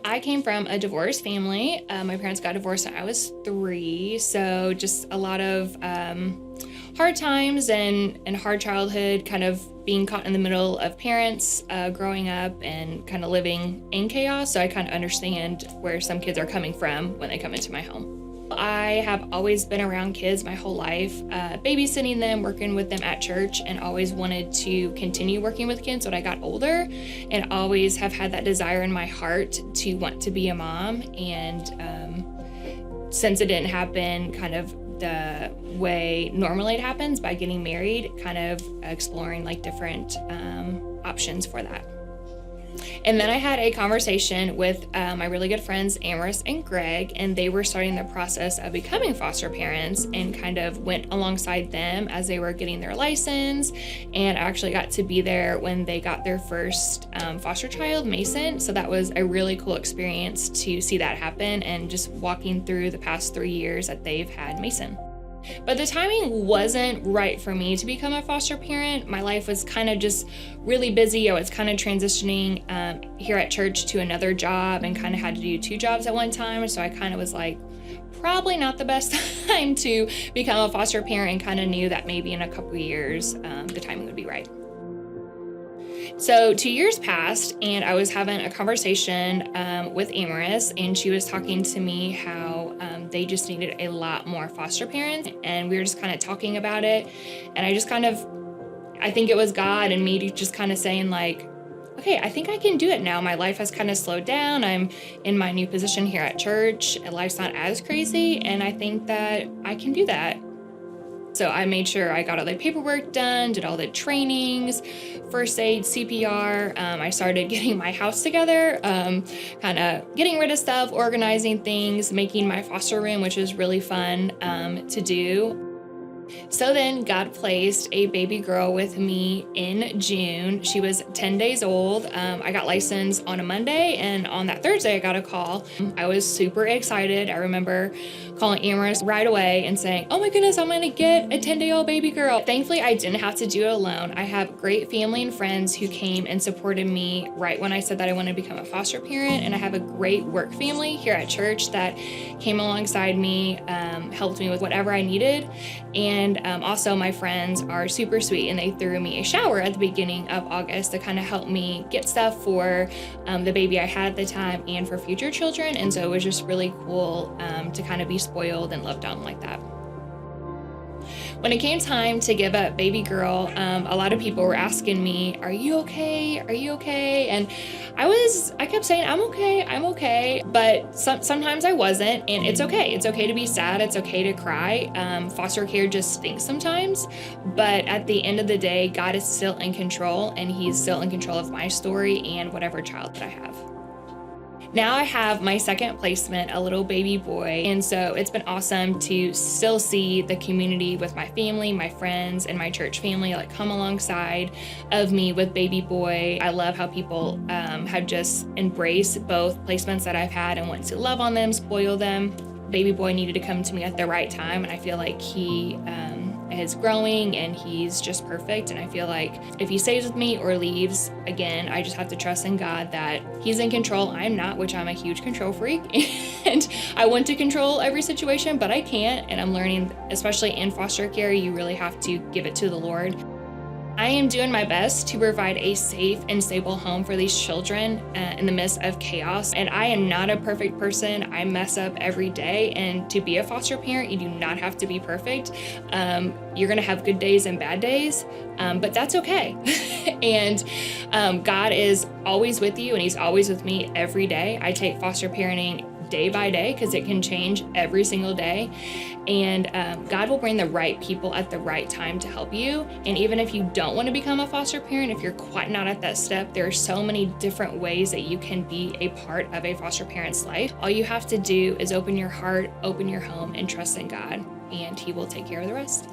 I came from a divorced family. My parents got divorced when I was 3, so just a lot of hard times and hard childhood, kind of being caught in the middle of parents growing up and kind of living in chaos. So I kind of understand where some kids are coming from when they come into my home. I have always been around kids my whole life, babysitting them, working with them at church, and always wanted to continue working with kids when I got older, and always have had that desire in my heart to want to be a mom. And since it didn't happen kind of the way normally it happens by getting married, kind of exploring like different options for that. And then I had a conversation with my really good friends, Amaris and Greg, and they were starting the process of becoming foster parents, and kind of went alongside them as they were getting their license. And I actually got to be there when they got their first foster child, Mason. So that was a really cool experience to see that happen, and just walking through the past 3 years that they've had Mason. But the timing wasn't right for me to become a foster parent. My life was kind of just really busy. I was kind of transitioning here at church to another job, and kind of had to do 2 jobs at one time. So I kind of was like, probably not the best time to become a foster parent, and kind of knew that maybe in a couple years the timing would be right. So 2 years passed, and I was having a conversation with Amaris, and she was talking to me how they just needed a lot more foster parents, and we were just kind of talking about it. And I think it was God and me just kind of saying like, okay, I think I can do it now. My life has kind of slowed down. I'm in my new position here at church, and life's not as crazy, and I think that I can do that. So I made sure I got all the paperwork done, did all the trainings, first aid, CPR. I started getting my house together, kind of getting rid of stuff, organizing things, making my foster room, which is really fun to do. So then God placed a baby girl with me in June. She was 10 days old. I got licensed on a Monday, and on that Thursday I got a call. I was super excited. I remember calling Amaris right away and saying, oh my goodness, I'm gonna get a 10-day-old baby girl. Thankfully, I didn't have to do it alone. I have great family and friends who came and supported me right when I said that I wanted to become a foster parent. And I have a great work family here at church that came alongside me, helped me with whatever I needed. And also my friends are super sweet, and they threw me a shower at the beginning of August to kind of help me get stuff for the baby I had at the time and for future children. And so it was just really cool to kind of be spoiled and loved on like that. When it came time to give up baby girl, a lot of people were asking me, are you okay? Are you okay? And I kept saying, I'm okay. But sometimes I wasn't, and it's okay. It's okay to be sad. It's okay to cry. Foster care just stinks sometimes. But at the end of the day, God is still in control, and He's still in control of my story and whatever child that I have. Now I have my second placement, a little baby boy, and so it's been awesome to still see the community with my family, my friends, and my church family like come alongside of me with baby boy. I love how people have just embraced both placements that I've had and want to love on them, spoil them. Baby boy needed to come to me at the right time, and I feel like he is growing, and he's just perfect. And I feel like if he stays with me or leaves, again, I just have to trust in God that He's in control. I'm not, which I'm a huge control freak, and I want to control every situation, but I can't. And I'm learning, especially in foster care, you really have to give it to the Lord. I am doing my best to provide a safe and stable home for these children in the midst of chaos. And I am not a perfect person. I mess up every day. And to be a foster parent, you do not have to be perfect. You're going to have good days and bad days, but that's okay. And God is always with you, and He's always with me every day. I take foster parenting day by day because it can change every single day. And God will bring the right people at the right time to help you. And even if you don't want to become a foster parent, if you're quite not at that step, there are so many different ways that you can be a part of a foster parent's life. All you have to do is open your heart, open your home, and trust in God, and He will take care of the rest.